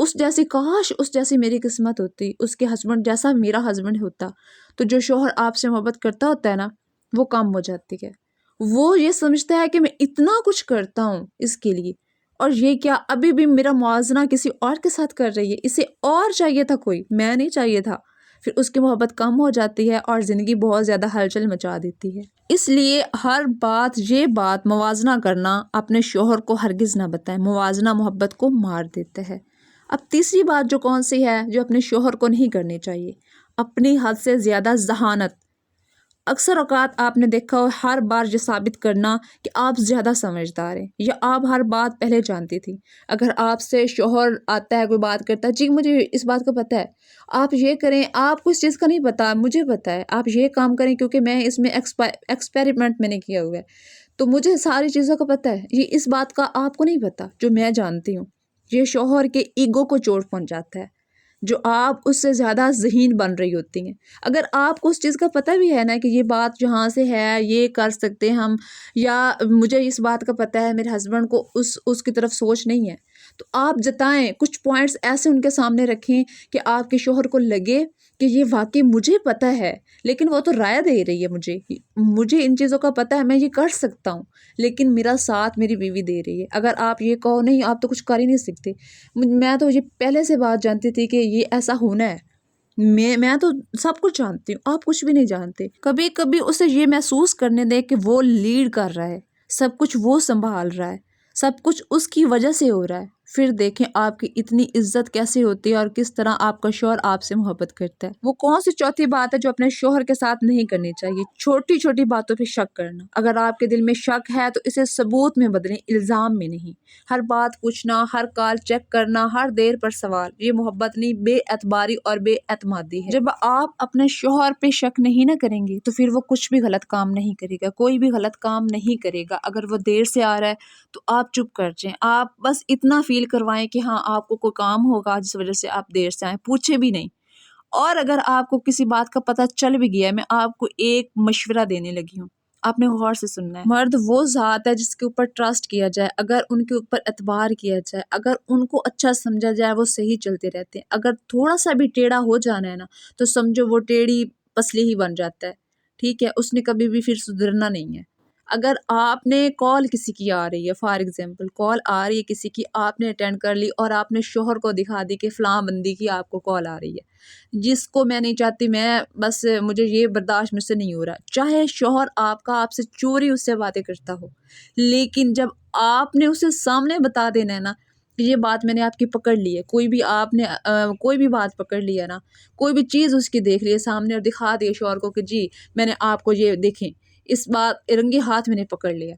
اس جیسی کاش اس جیسی میری قسمت ہوتی، اس کے ہسبینڈ جیسا میرا ہسبینڈ ہوتا، تو جو شوہر آپ سے محبت کرتا ہوتا ہے نا وہ کم ہو جاتی ہے۔ وہ یہ سمجھتا ہے کہ میں اتنا کچھ کرتا ہوں اس کے لیے، اور یہ کیا ابھی بھی میرا موازنہ کسی اور کے ساتھ کر رہی ہے، اسے اور چاہیے تھا، کوئی میں نہیں چاہیے تھا۔ پھر اس کی محبت کم ہو جاتی ہے اور زندگی بہت زیادہ ہلچل مچا دیتی ہے۔ اس لیے ہر بات یہ بات موازنہ کرنا اپنے شوہر کو ہرگز نہ بتائیں، موازنہ محبت کو مار دیتا ہے۔ اب تیسری بات جو کون سی ہے جو اپنے شوہر کو نہیں کرنی چاہیے، اپنی حد سے زیادہ ذہانت۔ اکثر اوقات آپ نے دیکھا ہو ہر بار یہ ثابت کرنا کہ آپ زیادہ سمجھدار ہیں یا آپ ہر بات پہلے جانتی تھی۔ اگر آپ سے شوہر آتا ہے، کوئی بات کرتا ہے، جی مجھے اس بات کا پتہ ہے، آپ یہ کریں، آپ کو اس چیز کا نہیں پتا، مجھے پتہ ہے، آپ یہ کام کریں کیونکہ میں اس میں ایکسپیریمنٹ میں نے کیا ہوا ہے، تو مجھے ساری چیزوں کا پتہ ہے، یہ اس بات کا آپ کو نہیں پتا جو میں جانتی ہوں۔ یہ شوہر کے ایگو کو چوٹ پہنچاتا ہے، جو آپ اس سے زیادہ ذہین بن رہی ہوتی ہیں۔ اگر آپ کو اس چیز کا پتہ بھی ہے نا کہ یہ بات جہاں سے ہے یہ کر سکتے ہیں ہم، یا مجھے اس بات کا پتہ ہے میرے ہسبینڈ کو اس کی طرف سوچ نہیں ہے، تو آپ جتائیں، کچھ پوائنٹس ایسے ان کے سامنے رکھیں کہ آپ کے شوہر کو لگے کہ یہ واقعی مجھے پتہ ہے، لیکن وہ تو رائے دے رہی ہے، مجھے ان چیزوں کا پتہ ہے، میں یہ کر سکتا ہوں، لیکن میرا ساتھ میری بیوی دے رہی ہے۔ اگر آپ یہ کہو نہیں آپ تو کچھ کر ہی نہیں سکتے، میں تو یہ پہلے سے بات جانتی تھی کہ یہ ایسا ہونا ہے، میں تو سب کچھ جانتی ہوں، آپ کچھ بھی نہیں جانتے۔ کبھی کبھی اسے یہ محسوس کرنے دے کہ وہ لیڈ کر رہا ہے، سب کچھ وہ سنبھال رہا ہے، سب کچھ اس کی وجہ سے ہو رہا ہے، پھر دیکھیں آپ کی اتنی عزت کیسے ہوتی ہے اور کس طرح آپ کا شوہر آپ سے محبت کرتا ہے۔ وہ کون سی چوتھی بات ہے جو اپنے شوہر کے ساتھ نہیں کرنی چاہیے؟ چھوٹی چھوٹی باتوں پہ شک کرنا۔ اگر آپ کے دل میں شک ہے تو اسے ثبوت میں بدلیں، الزام میں نہیں۔ ہر بات پوچھنا، ہر کال چیک کرنا، ہر دیر پر سوال، یہ محبت نہیں، بے اعتباری اور بے اعتمادی ہے۔ جب آپ اپنے شوہر پہ شک نہیں نہ کریں گے تو پھر وہ کچھ بھی غلط کام نہیں کرے گا، کوئی بھی غلط کام نہیں کرے گا۔ اگر وہ دیر سے آ رہا ہے تو آپ چپ کر جائیں، آپ بس اتنا فیل کروائیں کہ ہاں آپ کو کوئی کام ہوگا جس وجہ سے آپ دیر سے آئیں، پوچھے بھی نہیں۔ اور اگر آپ کو کسی بات کا پتہ چل بھی گیا ہے، میں آپ کو ایک مشورہ دینے لگی ہوں، آپ نے غور سے سننا ہے۔ مرد وہ ذات ہے جس کے اوپر ٹرسٹ کیا جائے، اگر ان کے اوپر اعتبار کیا جائے، اگر ان کو اچھا سمجھا جائے وہ صحیح چلتے رہتے ہیں۔ اگر تھوڑا سا بھی ٹیڑھا ہو جانا ہے نا تو سمجھو وہ ٹیڑھی پسلی ہی بن جاتا ہے، ٹھیک ہے، اس نے کبھی بھی پھر سدھرنا نہیں ہے۔ اگر آپ نے کال کسی کی آ رہی ہے، فار ایگزامپل کال آ رہی ہے کسی کی، آپ نے اٹینڈ کر لی اور آپ نے شوہر کو دکھا دی کہ فلاں بندی کی آپ کو کال آ رہی ہے جس کو میں نہیں چاہتی، میں بس مجھے یہ برداشت مجھ سے نہیں ہو رہا، چاہے شوہر آپ سے چوری اس سے باتیں کرتا ہو، لیکن جب آپ نے اسے سامنے بتا دینا ہے نا کہ یہ بات میں نے آپ کی پکڑ لی ہے، کوئی بھی آپ نے کوئی بھی بات پکڑ لی ہے نا، کوئی بھی چیز اس کی دیکھ لی ہے سامنے اور دکھا دی شوہر کو کہ جی میں نے آپ کو یہ دیکھیں اس بات رنگی ہاتھ میں نے پکڑ لیا،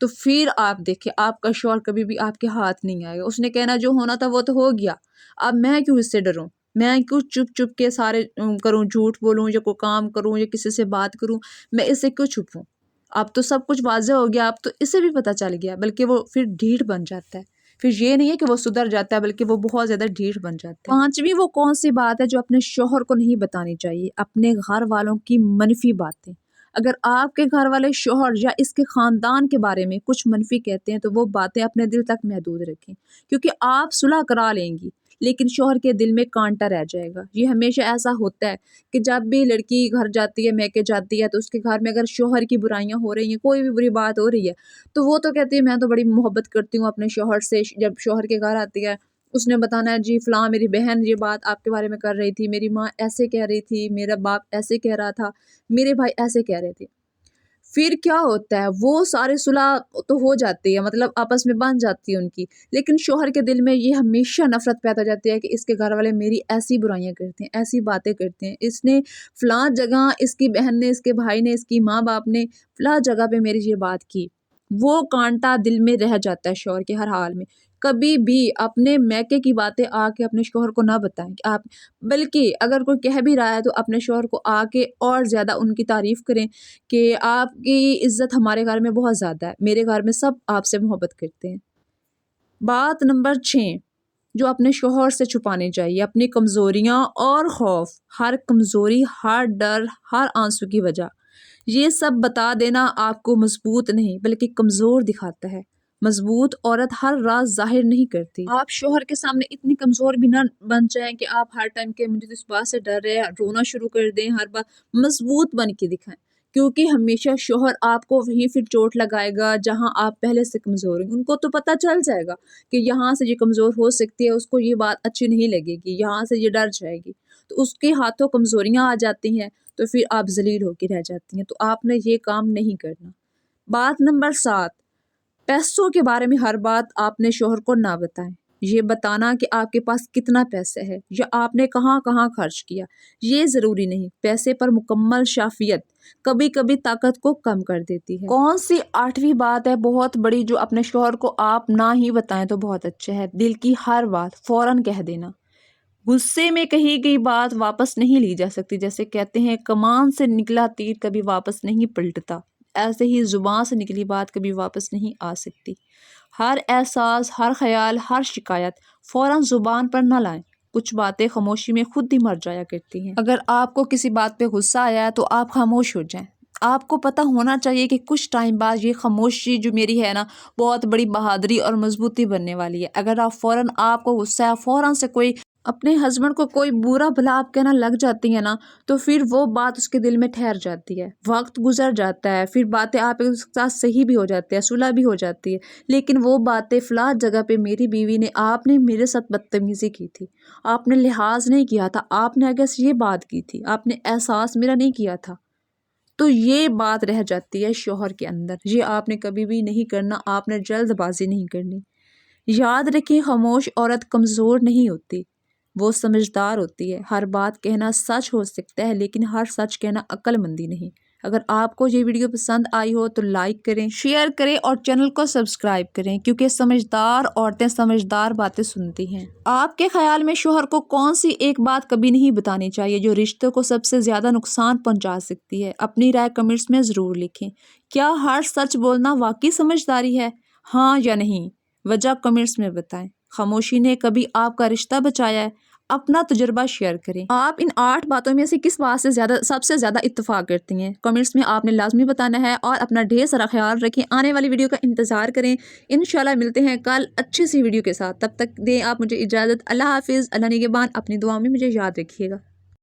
تو پھر آپ دیکھیں آپ کا شوہر کبھی بھی آپ کے ہاتھ نہیں آئے گا، اس نے کہنا جو ہونا تھا وہ تو ہو گیا، اب میں کیوں اس سے ڈروں، میں کیوں چپ چپ کے سارے کروں، جھوٹ بولوں یا کوئی کام کروں یا کسی سے بات کروں، میں اس سے کیوں چھپوں؟ اب تو سب کچھ واضح ہو گیا، اب تو اسے بھی پتہ چل گیا، بلکہ وہ پھر ڈھیٹ بن جاتا ہے، پھر یہ نہیں ہے کہ وہ سدھر جاتا ہے بلکہ وہ بہت زیادہ ڈھیٹ بن جاتا ہے۔ پانچویں وہ کون سی بات ہے جو اپنے شوہر کو نہیں بتانی چاہیے؟ اپنے گھر والوں کی منفی باتیں۔ اگر آپ کے گھر والے شوہر یا اس کے خاندان کے بارے میں کچھ منفی کہتے ہیں تو وہ باتیں اپنے دل تک محدود رکھیں، کیونکہ آپ صلح کرا لیں گی لیکن شوہر کے دل میں کانٹا رہ جائے گا۔ یہ ہمیشہ ایسا ہوتا ہے کہ جب بھی لڑکی گھر جاتی ہے، میکے جاتی ہے، تو اس کے گھر میں اگر شوہر کی برائیاں ہو رہی ہیں، کوئی بھی بری بات ہو رہی ہے تو وہ تو کہتی ہے میں تو بڑی محبت کرتی ہوں اپنے شوہر سے، جب شوہر کے گھر آتی ہے اس نے بتانا ہے جی فلاں میری بہن یہ بات آپ کے بارے میں کر رہی تھی، میری ماں ایسے کہہ رہی تھی، میرا باپ ایسے کہہ رہا تھا، میرے بھائی ایسے کہہ رہے تھے۔ پھر کیا ہوتا ہے وہ سارے صلح تو ہو جاتی ہے، مطلب آپس میں بن جاتی ہے ان کی، لیکن شوہر کے دل میں یہ ہمیشہ نفرت پیدا ہو جاتی ہے کہ اس کے گھر والے میری ایسی برائیاں کرتے ہیں، ایسی باتیں کرتے ہیں، اس نے فلاں جگہ، اس کی بہن نے، اس کے بھائی نے، اس کی ماں باپ نے فلاں جگہ پہ میری یہ بات کی۔ وہ کانٹا دل میں رہ جاتا ہے شوہر کے ہر حال میں۔ کبھی بھی اپنے میکے کی باتیں آ کے اپنے شوہر کو نہ بتائیں کہ آپ، بلکہ اگر کوئی کہہ بھی رہا ہے تو اپنے شوہر کو آ کے اور زیادہ ان کی تعریف کریں کہ آپ کی عزت ہمارے گھر میں بہت زیادہ ہے، میرے گھر میں سب آپ سے محبت کرتے ہیں۔ بات نمبر 6 جو اپنے شوہر سے چھپانی چاہیے، اپنی کمزوریاں اور خوف، ہر کمزوری، ہر ڈر، ہر آنسو کی وجہ، یہ سب بتا دینا آپ کو مضبوط نہیں بلکہ کمزور دکھاتا ہے۔ مضبوط عورت ہر راز ظاہر نہیں کرتی۔ آپ شوہر کے سامنے اتنی کمزور بھی نہ بن جائیں کہ آپ ہر ٹائم کہ مجھے تو اس بات سے ڈر ہے رونا شروع کر دیں، ہر بات مضبوط بن کے دکھائیں، کیونکہ ہمیشہ شوہر آپ کو وہیں پھر چوٹ لگائے گا جہاں آپ پہلے سے کمزور ہیں۔ ان کو تو پتہ چل جائے گا کہ یہاں سے یہ کمزور ہو سکتی ہے، اس کو یہ بات اچھی نہیں لگے گی، یہاں سے یہ ڈر جائے گی، تو اس کے ہاتھوں کمزوریاں آ جاتی ہیں، تو پھر آپ ذلیل ہو کے رہ جاتی ہیں۔ تو آپ نے یہ کام نہیں کرنا۔ بات نمبر 7، پیسوں کے بارے میں ہر بات آپ نے شوہر کو نہ بتائیں۔ یہ بتانا کہ آپ کے پاس کتنا پیسہ ہے یا آپ نے کہاں کہاں خرچ کیا، یہ ضروری نہیں۔ پیسے پر مکمل شفافیت کبھی کبھی طاقت کو کم کر دیتی ہے۔ کون سی 8ویں بات ہے بہت بڑی جو اپنے شوہر کو آپ نہ ہی بتائیں تو بہت اچھا ہے؟ دل کی ہر بات فوراً کہہ دینا۔ غصے میں کہی گئی بات واپس نہیں لی جا سکتی، جیسے کہتے ہیں کمان سے نکلا تیر کبھی واپس نہیں پلٹتا، ایسے ہی زبان سے نکلی بات کبھی واپس نہیں آ سکتی۔ ہر احساس، ہر خیال، ہر شکایت فوراً زبان پر نہ لائیں، کچھ باتیں خاموشی میں خود ہی مر جایا کرتی ہیں۔ اگر آپ کو کسی بات پہ غصہ آیا ہے تو آپ خاموش ہو جائیں۔ آپ کو پتہ ہونا چاہیے کہ کچھ ٹائم بعد یہ خاموشی جو میری ہے نا بہت بڑی بہادری اور مضبوطی بننے والی ہے۔ اگر آپ کو غصہ ہے، فوراً سے کوئی اپنے ہسبینڈ کو کوئی برا بھلا آپ کہنا لگ جاتی ہیں نا، تو پھر وہ بات اس کے دل میں ٹھہر جاتی ہے، وقت گزر جاتا ہے، پھر باتیں آپ کے ساتھ صحیح بھی ہو جاتی ہے، صلح بھی ہو جاتی ہے، لیکن وہ باتیں فلاں جگہ پہ میری بیوی نے، آپ نے میرے ساتھ بدتمیزی کی تھی، آپ نے لحاظ نہیں کیا تھا، آپ نے اگر یہ بات کی تھی، آپ نے احساس میرا نہیں کیا تھا، تو یہ بات رہ جاتی ہے شوہر کے اندر۔ یہ آپ نے کبھی بھی نہیں کرنا، آپ نے جلد بازی نہیں کرنی۔ یاد رکھیں خاموش عورت کمزور نہیں ہوتی، وہ سمجھدار ہوتی ہے۔ ہر بات کہنا سچ ہو سکتا ہے لیکن ہر سچ کہنا عقل مندی نہیں۔ اگر آپ کو یہ ویڈیو پسند آئی ہو تو لائک کریں، شیئر کریں اور چینل کو سبسکرائب کریں، کیونکہ سمجھدار عورتیں سمجھدار باتیں سنتی ہیں۔ آپ کے خیال میں شوہر کو کون سی ایک بات کبھی نہیں بتانی چاہیے جو رشتوں کو سب سے زیادہ نقصان پہنچا سکتی ہے؟ اپنی رائے کمنٹس میں ضرور لکھیں۔ کیا ہر سچ بولنا واقعی سمجھداری ہے؟ ہاں یا نہیں؟ وجہ کمنٹس میں بتائیں۔ خاموشی نے کبھی آپ کا رشتہ بچایا ہے؟ اپنا تجربہ شیئر کریں۔ آپ ان 8 باتوں میں سے کس بات سے سب سے زیادہ اتفاق کرتی ہیں؟ کمنٹس میں آپ نے لازمی بتانا ہے، اور اپنا ڈھیر سارا خیال رکھیں۔ آنے والی ویڈیو کا انتظار کریں، انشاءاللہ ملتے ہیں کل اچھی سی ویڈیو کے ساتھ۔ تب تک دیں آپ مجھے اجازت۔ اللہ حافظ، اللہ نگہبان، اپنی دعاؤں میں مجھے یاد رکھیے گا۔